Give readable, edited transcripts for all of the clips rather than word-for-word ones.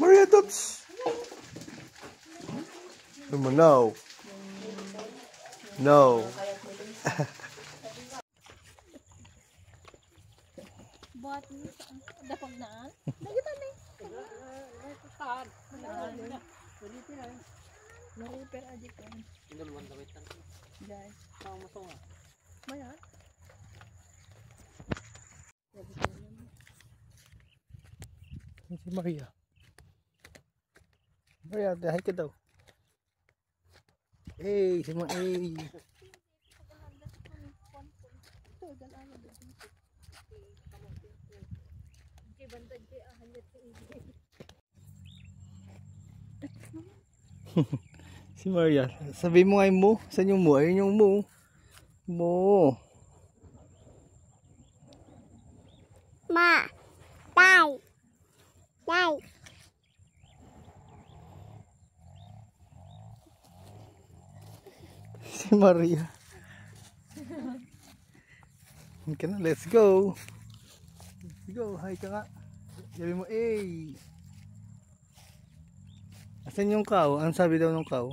Maria Tots! No. No. Buat ni dapag na. Nagitan ni. Saan? Mariper aja kan. Tinuluan damit kan. Guys, Ang masong ah. mayan. Si Maria. Maria, dahil ka daw. Hey, si Maria. Si Maria, sabi mo nga yung mo. Saan yung mo? Ayun yung mo. Mo. Ma. Tay. Tay. Si Maria. Okay na, let's go. Let's go. Hi ka nga. Sabi mo, eh. Asan yung cow? Ano sabi daw ng cow?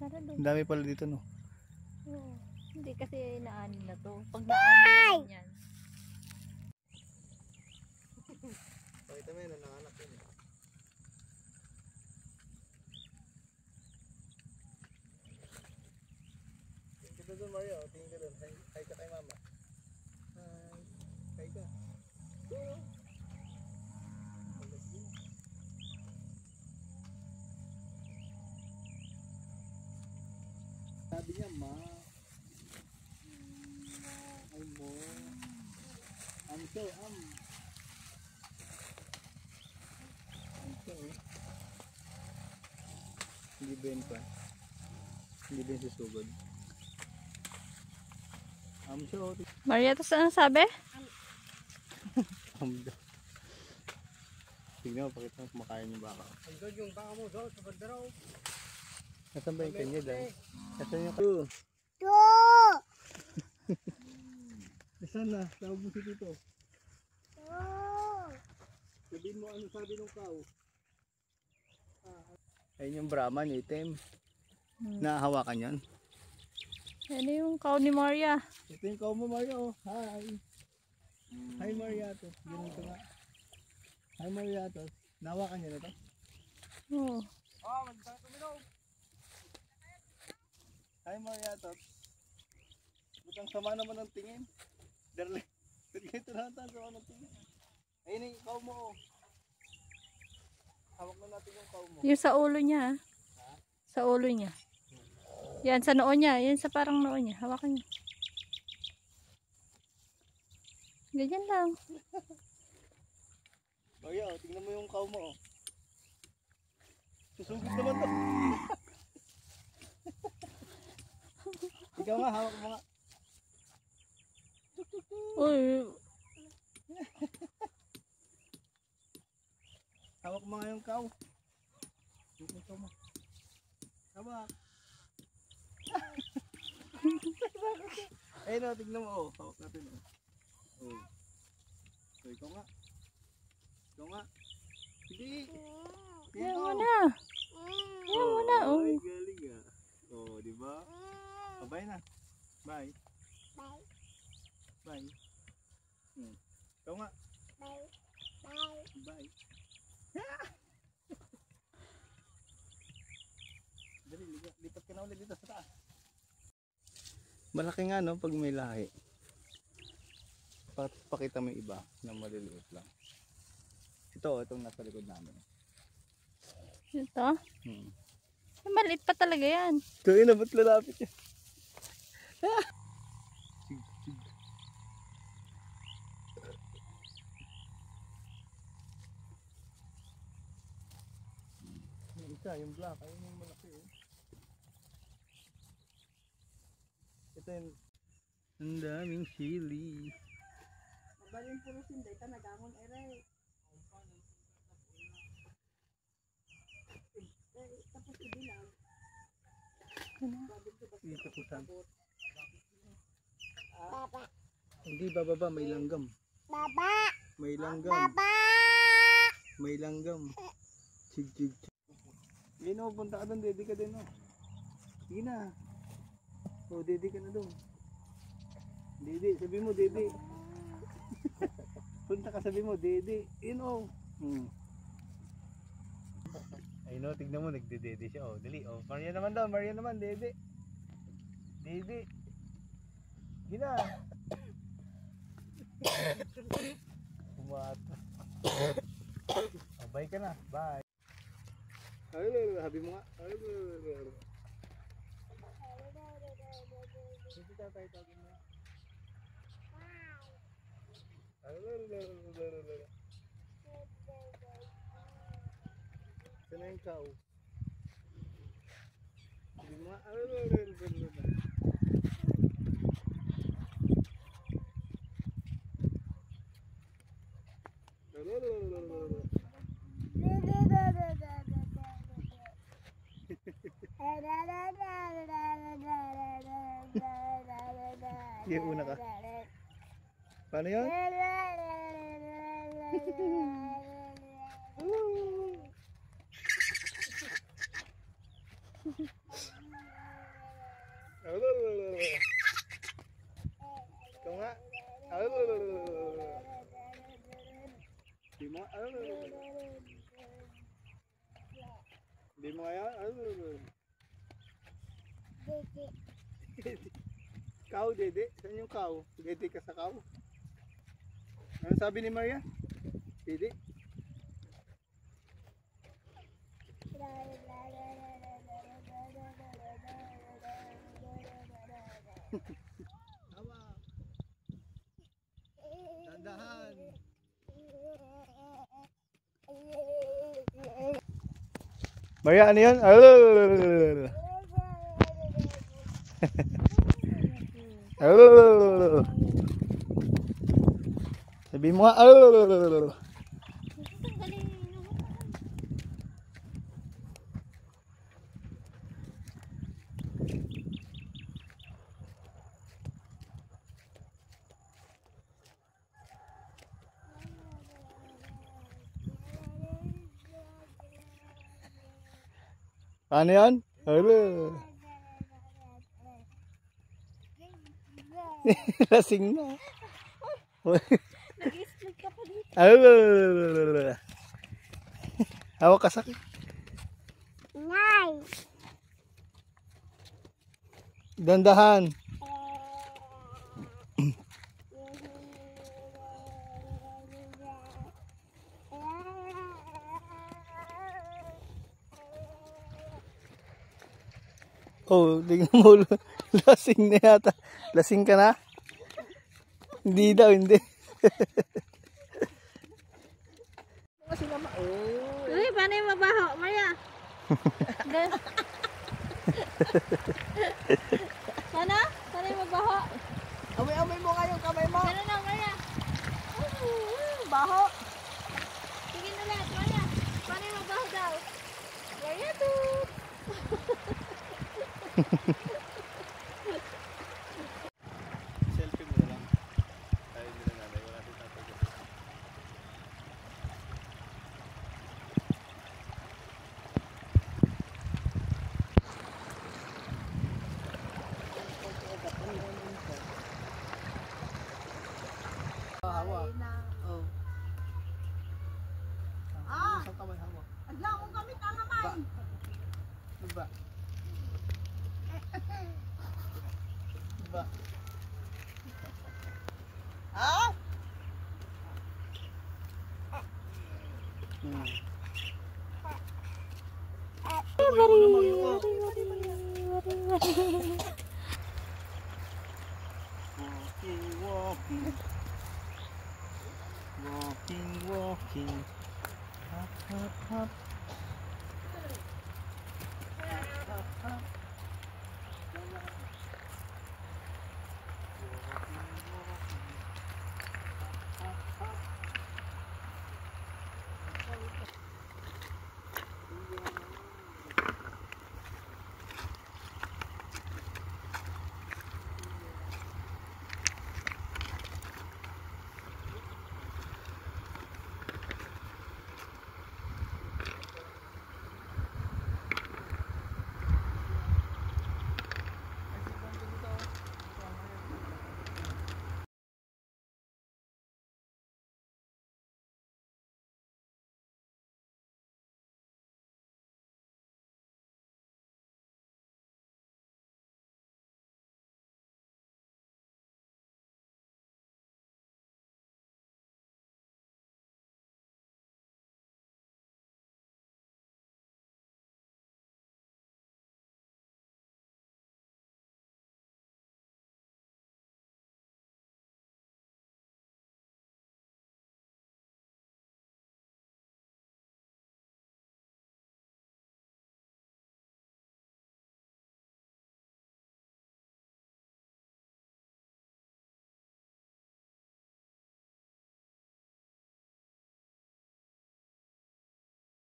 Ang dami pala dito, no? Oh, hindi kasi naanin na to. Pag naanin naman yan. Pakita mo yun, nanganak yun. Tingin ka doon, Mario. Tingin ka doon. Hi ka kay mama. Hi. Hi ka. Sabi niya, ma. Ay mo. So, hindi ba yun pa? Hindi ba yun susugod? So, Maria, tapos anong sabi? tignan mo, pakita mo kumakain yung baka. Andun yung baka mo doon sa bandaraw. Nasaan ba yung kanya dahil? Nasaan yung kayo? Nasaan na? Tawag mo si Tito. Sabihin mo ano sabi ng cow. Ayun yung Brahman, itim. Nahahawakan yan. Ano yung cow ni Maria? Ito yung cow mo, Mario. Hi. Hi, Mariato. Ganito nga. Hi, Mariato. Nahawakan niya na to? Oh. Magkakang tuminog. Hi, Mariato. Butang sama naman ng tingin. Darle. Ito na ang sama ng tingin. Ayun yung cow mo. Hawak na natin yung cow mo. Yung sa ulo niya. Sa ulo niya. Yan, sa noo niya. Yan sa parang noo niya. Hawakan niya. Ganyan lang. Maria, tingnan mo yung cow mo. Susugod naman to. Ikaw nga, hawak mo nga. Uy. Hawak mo nga yung cow. Yung cow mo. Hawak. Ayun o, tignan mo. Oh, hawak natin. Oh. So, ikaw nga. Ikaw nga. Hindi. Yan mo na. Yan mo na. Oh. Ay, galing ah. Oh, di ba? Oh, bye na. Bye. Bye. Bye. Ikaw nga. Bye. Bye. Bye. Dali, lipat ka na ulit dito sa taas. Malaki nga no pag may lahi. Pakita mo yung iba na maliliit lang. Itong nasa likod namin. Ito? Maliit pa talaga yan. Ito yun, ba't lalapit yan? Yung isa, yung black, ayun yung malaki eh. Ito yung ang daming sili. Mabalin puro sinday, tanagamon ere. Tapos ibilang. Dito putan. Baba. Hindi bababa, may langgam. Baba. May langgam. Baba. May langgam. Chig chig chig. Yun o, punta ka doon, dede ka din o. Sige na. O, dede ka na doon. Dede, sabi mo dede. Punta ka, sabi mo dede. Yun o. Ay no, tignan mo, nagdedede siya. O, dali. O, Maria naman daw, Maria naman, dede. Dede. Sige na. Umata. O, bye ka na. Bye. Ay, habi mo nga. Ay, hindi tayo tawagin mo. Sana yung cow. Habi mo nga. Sige, una ka. Paano yun? Ikaw nga. Di mo. Di mo kaya. Cow, dede. Saan yung cow? Dede ka sa cow. Ano sabi ni Maria? Dede. Hawa. Dandahan. Maria, ano yun? Sabi mo nga. Ano yan? Lasing na. Nag-i-split ka pa dito. Hawak ka sakit. Nice. Dandahan. Oh, tingnan mo. Lasing na yata. Lasing ka na? Hindi daw, hindi. Uy, paano yung mabaho? Maria. Paano? Paano yung mabaho? Amoy-amoy mo nga yung kamay mo. Gano'n na, Maria. Baho. Sige na lahat, Maria. Paano yung mabaho daw? Maria to. Selfie mo na lang. Tayo nila nanay. Wala si tatay. Hawa. Oh. Isang kamay hawa. Adla akong gamit ang kamay. Diba? Diba? Ah? Maria.